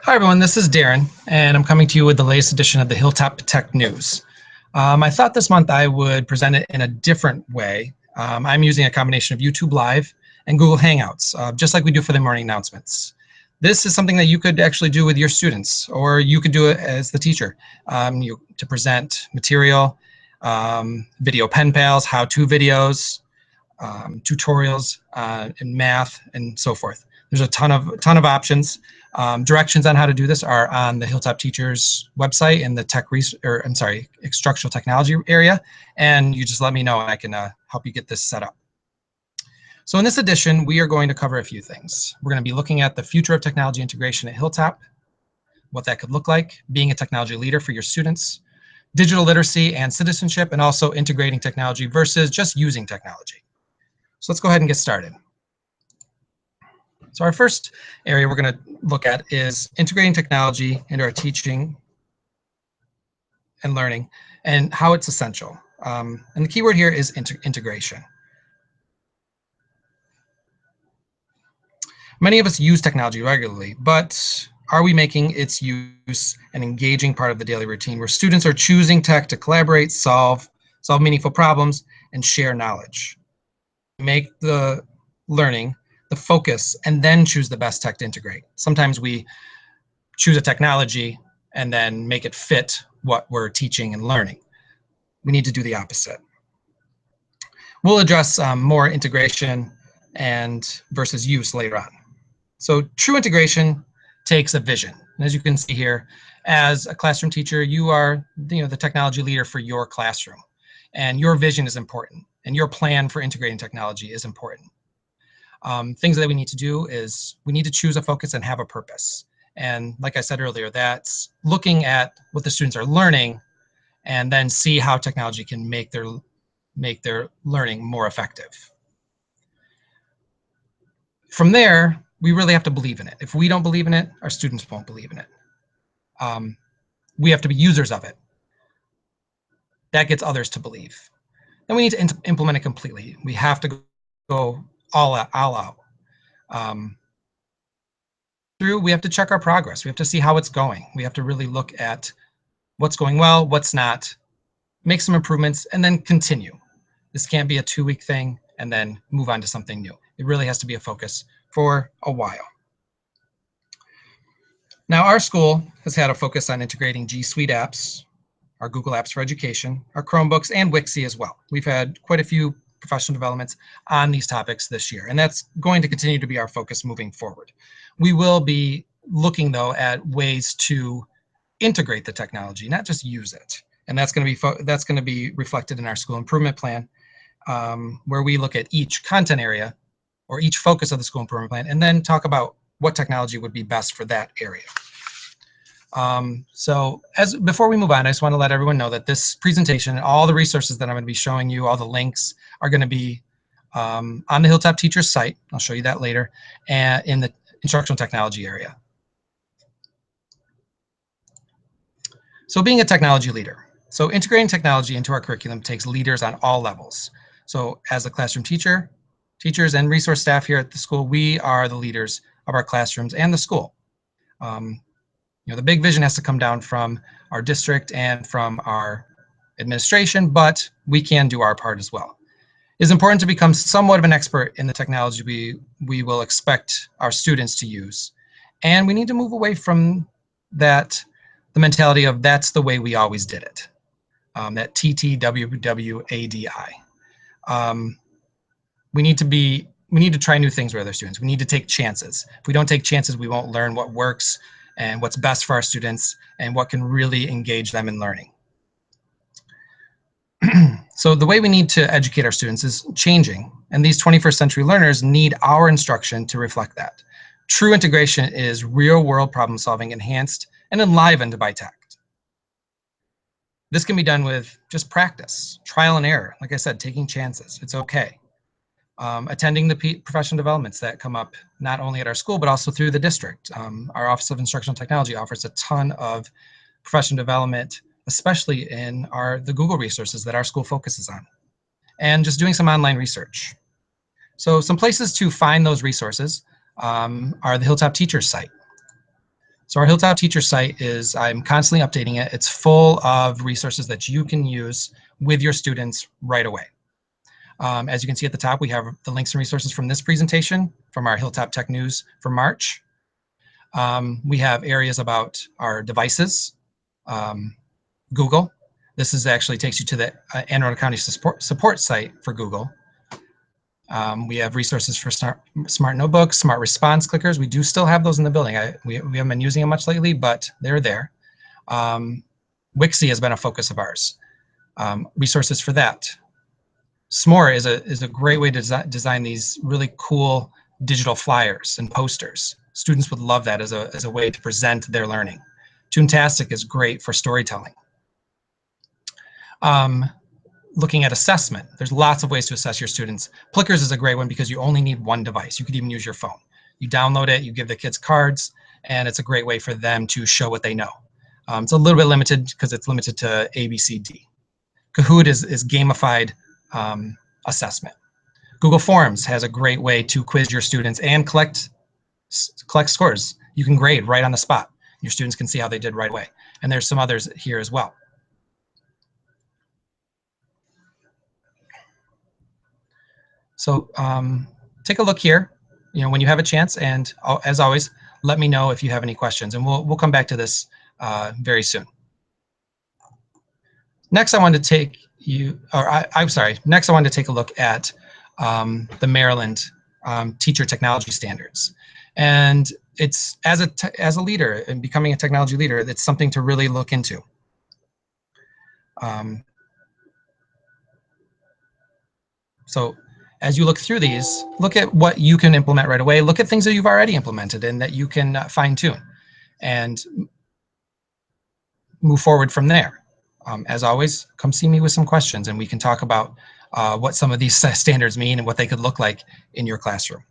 Hi everyone, this is Darren, and I'm coming to you with the latest edition of the Hilltop Tech News. I thought this month I would present it in a different way. I'm using a combination of YouTube Live and Google Hangouts, just like we do for the morning announcements. This is something that you could actually do with your students, or you could do it as the teacher to present material, video pen pals, how-to videos, tutorials in math, and so forth. There's a ton of options. Directions on how to do this are on the Hilltop Teachers website in the instructional technology area, and you just let me know and I can help you get this set up. So in this edition, we are going to cover a few things. We're going to be looking at the future of technology integration at Hilltop, what that could look like, being a technology leader for your students, digital literacy and citizenship, and also integrating technology versus just using technology. So let's go ahead and get started. So our first area we're going to look at is integrating technology into our teaching and learning and how it's essential. And the key word here is integration. Many of us use technology regularly, but are we making its use an engaging part of the daily routine where students are choosing tech to collaborate, solve meaningful problems, and share knowledge? Make the learning the focus and then choose the best tech to integrate. Sometimes we choose a technology and then make it fit what we're teaching and learning. We need to do the opposite. We'll address more integration and versus use later on. So true integration takes a vision. And as you can see here, as a classroom teacher, you are the technology leader for your classroom. And your vision is important. And your plan for integrating technology is important. Things that we need to do is we need to choose a focus and have a purpose. And like I said earlier, that's looking at what the students are learning and then see how technology can make their learning more effective. From there, we really have to believe in it. If we don't believe in it, our students won't believe in it. We have to be users of it. That gets others to believe. Then we need to implement it completely. We have to go all out. We have to check our progress. We have to see how it's going. We have to really look at what's going well, what's not, make some improvements, and then continue. This can't be a 2-week thing and then move on to something new. It really has to be a focus for a while. Now, our school has had a focus on integrating G Suite apps, our Google Apps for Education, our Chromebooks, and Wixie as well. We've had quite a few professional developments on these topics this year, and that's going to continue to be our focus moving forward. We will be looking, though, at ways to integrate the technology, not just use it. And that's going to be reflected in our school improvement plan, where we look at each content area or each focus of the school improvement plan, and then talk about what technology would be best for that area. Before we move on, I just want to let everyone know that this presentation, all the resources that I'm going to be showing you, all the links are going to be on the Hilltop Teachers site. I'll show you that later, and in the instructional technology area. So being a technology leader. So integrating technology into our curriculum takes leaders on all levels. So as a classroom teacher, teachers and resource staff here at the school, we are the leaders of our classrooms and the school. The big vision has to come down from our district and from our administration, but we can do our part as well. It's important to become somewhat of an expert in the technology we will expect our students to use. And we need to move away from the mentality of that's the way we always did it, that TTWWADI. We need to try new things with other students. We need to take chances. If we don't take chances, we won't learn what works and what's best for our students and what can really engage them in learning. So the way we need to educate our students is changing, and these 21st century learners need our instruction to reflect that. True integration is real-world problem solving enhanced and enlivened by tech. This can be done with just practice, trial and error. Like I said, taking chances. It's okay. Attending the professional developments that come up not only at our school, but also through the district. Our Office of Instructional Technology offers a ton of professional development, especially in the Google resources that our school focuses on. And just doing some online research. So some places to find those resources are the Hilltop Teachers site. So our Hilltop teacher site is, I'm constantly updating it. It's full of resources that you can use with your students right away. As you can see at the top, we have the links and resources from this presentation from our Hilltop Tech News for March. We have areas about our devices, Google. This is actually takes you to the Anne Arundel County support site for Google. We have resources for smart notebooks, smart response clickers. We do still have those in the building. We haven't been using them much lately, but they're there. Wixie has been a focus of ours. Resources for that. S'more is a great way to design these really cool digital flyers and posters. Students would love that as a way to present their learning. Toontastic is great for storytelling. Looking at assessment, there's lots of ways to assess your students. Plickers is a great one because you only need one device. You could even use your phone. You download it, you give the kids cards, and it's a great way for them to show what they know. It's a little bit limited because it's limited to A, B, C, D. Kahoot is gamified assessment. Google Forms has a great way to quiz your students and collect scores. You can grade right on the spot. Your students can see how they did right away. And there's some others here as well. So take a look here, when you have a chance, and as always, let me know if you have any questions, and we'll come back to this very soon. Next, I wanted to take you, or I'm sorry. Next, I wanted to take a look at the Maryland teacher technology standards, and it's as a leader and becoming a technology leader, it's something to really look into. So as you look through these, look at what you can implement right away. Look at things that you've already implemented and that you can fine tune and move forward from there. As always, come see me with some questions and we can talk about what some of these standards mean and what they could look like in your classroom.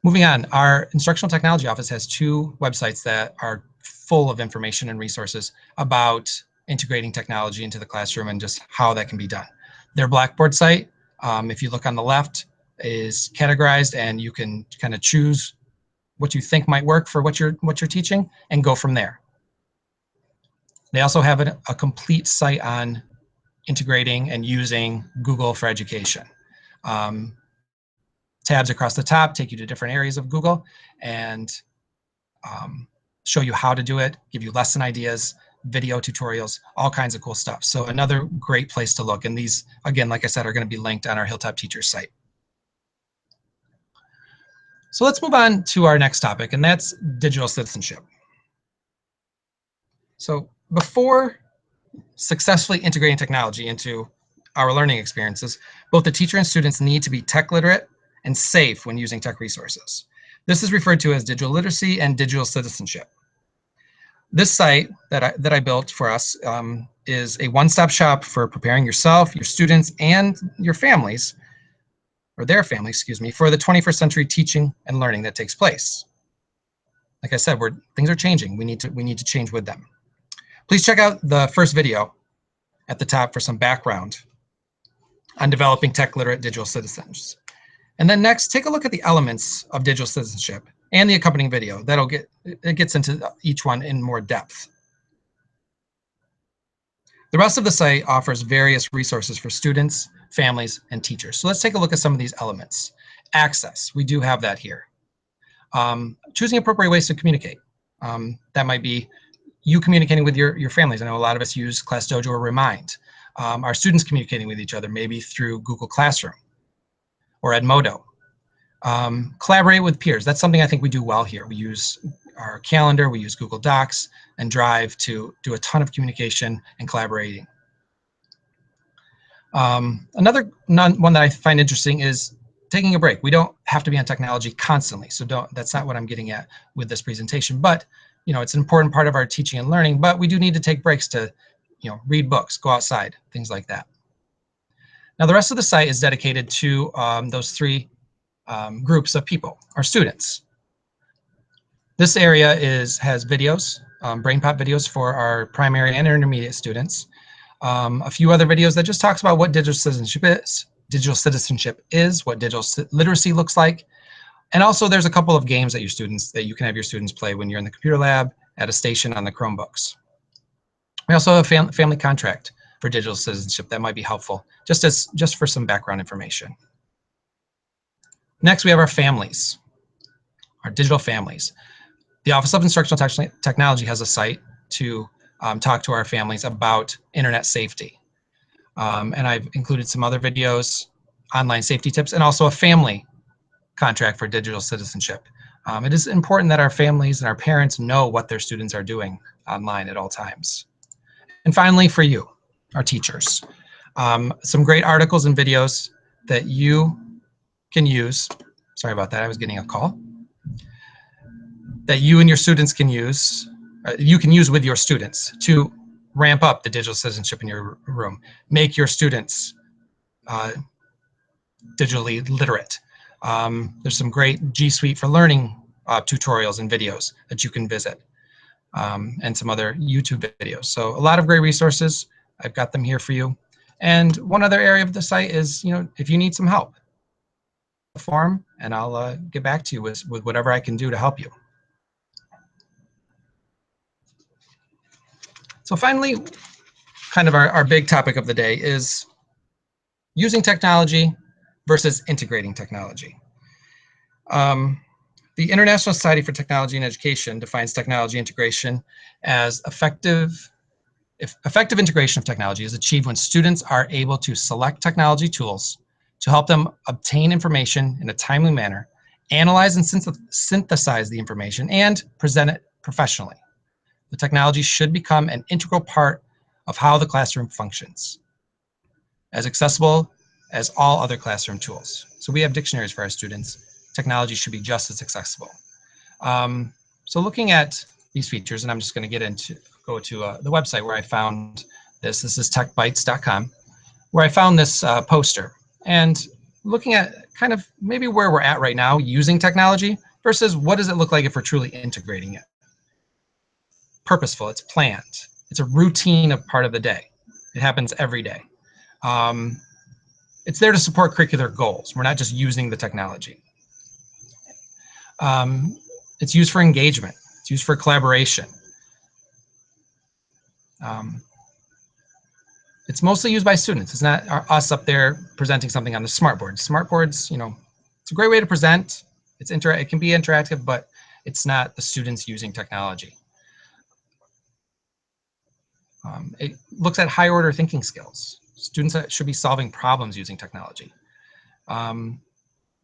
Moving on, our instructional technology office has 2 websites that are full of information and resources about integrating technology into the classroom and just how that can be done. Their Blackboard site, if you look on the left, is categorized, and you can kind of choose what you think might work for what you're teaching and go from there. They also have a complete site on integrating and using Google for Education. Tabs across the top take you to different areas of Google and show you how to do it, give you lesson ideas, video tutorials, all kinds of cool stuff. So another great place to look. And these, again, like I said, are going to be linked on our Hilltop Teachers site. So let's move on to our next topic, and that's digital citizenship. So before successfully integrating technology into our learning experiences, both the teacher and students need to be tech literate and safe when using tech resources. This is referred to as digital literacy and digital citizenship. This site that I built for us is a one-stop shop for preparing yourself, your students, and your families, or their families, excuse me, for the 21st century teaching and learning that takes place. Like I said, things are changing. We need to change with them. Please check out the first video at the top for some background on developing tech literate digital citizens. And then next, take a look at the elements of digital citizenship and the accompanying video. It gets into each one in more depth. The rest of the site offers various resources for students, families, and teachers. So let's take a look at some of these elements. Access, we do have that here. Choosing appropriate ways to communicate. That might be you communicating with your families. I know a lot of us use ClassDojo or Remind. Our students communicating with each other, maybe through Google Classroom or Edmodo. Collaborate with peers. That's something I think we do well here. We use our calendar, we use Google Docs and Drive to do a ton of communication and collaborating. Another one that I find interesting is taking a break. We don't have to be on technology constantly, so that's not what I'm getting at with this presentation. But it's an important part of our teaching and learning. But we do need to take breaks to, read books, go outside, things like that. Now the rest of the site is dedicated to those 3 groups of people, our students. This area has videos, BrainPop videos for our primary and intermediate students. A few other videos that just talks about what digital citizenship is, what digital literacy looks like, And also there's a couple of games that you can have your students play when you're in the computer lab at a station on the Chromebooks. We also have a family contract for digital citizenship that might be helpful, just for some background information. Next, we have our families, our digital families. The Office of Instructional Technology has a site to talk to our families about internet safety. And I've included some other videos, online safety tips, and also a family contract for digital citizenship. It is important that our families and our parents know what their students are doing online at all times. And finally, for you, our teachers, some great articles and videos that you can use. Sorry about that, I was getting a call. That you and your students can use, you can use with your students to ramp up the digital citizenship in your room. Make your students digitally literate. There's some great G Suite for Learning tutorials and videos that you can visit, and some other YouTube videos. So a lot of great resources. I've got them here for you. And one other area of the site is, if you need some help, form, and I'll get back to you with whatever I can do to help you. So finally, kind of our big topic of the day is using technology versus integrating technology. The International Society for Technology and Education defines technology integration as effective integration of technology is achieved when students are able to select technology tools to help them obtain information in a timely manner, analyze and synthesize the information, and present it professionally. The technology should become an integral part of how the classroom functions, as accessible as all other classroom tools. So we have dictionaries for our students. Technology should be just as accessible. So looking at these features, and I'm just going to go to the website where I found this. This is techbytes.com, where I found this poster. And looking at kind of maybe where we're at right now using technology versus what does it look like if we're truly integrating it. Purposeful, it's planned. It's a routine of part of the day. It happens every day. It's there to support curricular goals. We're not just using the technology. It's used for engagement. It's used for collaboration. It's mostly used by students. It's not us up there presenting something on the smartboard. Smartboards, it's a great way to present. It can be interactive, but it's not the students using technology. It looks at high order thinking skills. Students should be solving problems using technology.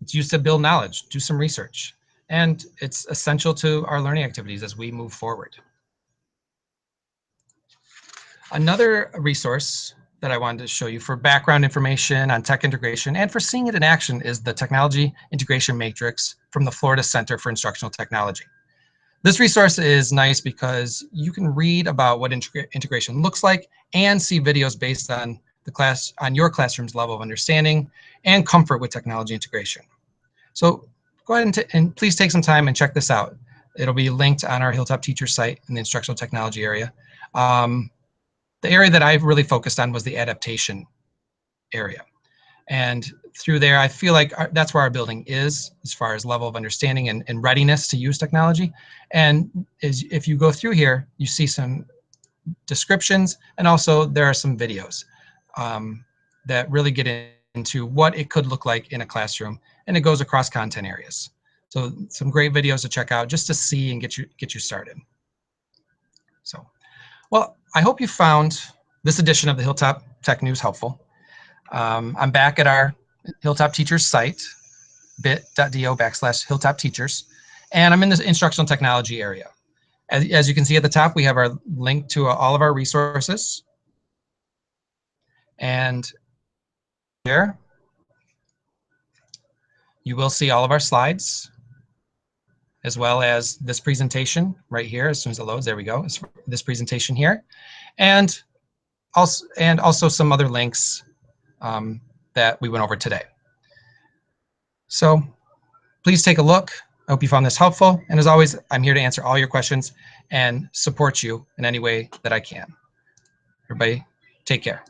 It's used to build knowledge, do some research, and it's essential to our learning activities as we move forward. Another resource that I wanted to show you for background information on tech integration and for seeing it in action is the Technology Integration Matrix from the Florida Center for Instructional Technology. This resource is nice because you can read about what integration looks like and see videos based on your classroom's level of understanding and comfort with technology integration. So go ahead and please take some time and check this out. It'll be linked on our Hilltop teacher site in the instructional technology area. The area that I've really focused on was the adaptation area. And through there, I feel like that's where our building is as far as level of understanding and readiness to use technology. And if you go through here, you see some descriptions, and also there are some videos that really get into what it could look like in a classroom, and it goes across content areas. So some great videos to check out just to see and get you started. So, well, I hope you found this edition of the Hilltop Tech News helpful. I'm back at our Hilltop Teachers site, bit.do/Hilltop Teachers, and I'm in the instructional technology area. As you can see at the top, we have our link to all of our resources. And here, you will see all of our slides, as well as this presentation right here. As soon as it loads, there we go. It's this presentation here, and also some other links that we went over today. So please take a look. I hope you found this helpful. And as always, I'm here to answer all your questions and support you in any way that I can. Everybody, take care.